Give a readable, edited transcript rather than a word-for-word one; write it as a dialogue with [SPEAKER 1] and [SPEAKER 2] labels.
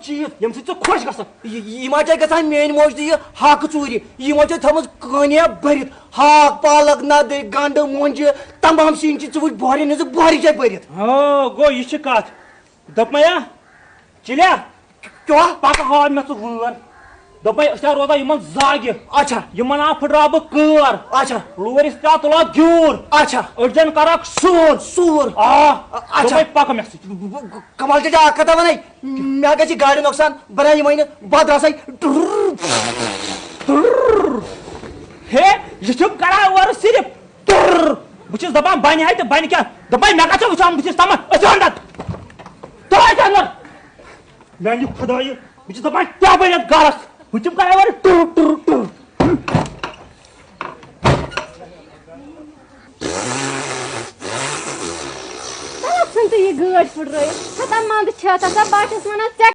[SPEAKER 1] चीज यम से खुश गसान गसान मेन मोज यह हाक चूरी यमो थम कनिया भरित हाक पालक नद गंड मुंज तमाम सीन वो बोहर बोहर जाए भरित
[SPEAKER 2] गो यह कत दपया चिलिया
[SPEAKER 1] क्या
[SPEAKER 2] पक हाव मे वर दपे रोजा इन जाग
[SPEAKER 1] अच्छा
[SPEAKER 2] इन आ फुट्रा बह कर
[SPEAKER 1] अच्छा
[SPEAKER 2] लोरिस क्या तुला ग्यूर
[SPEAKER 1] अच्छा
[SPEAKER 2] अड़जन कर सूर
[SPEAKER 1] सूर
[SPEAKER 2] अच्छा पक मे
[SPEAKER 1] कमाल कथा वन मे ग गाड़ी नुकसान बना ये बद रसा
[SPEAKER 2] हे यह कर सिर्फ बहुत दपान बन तो बन क्या दपे मे क्या वुचान बहुत तमान अंदर मैं खुदा बहुत दपान क्या बन गरस वुचम कर टुर टुर टुर
[SPEAKER 3] ये गाड़ फुट मंद बाटस वन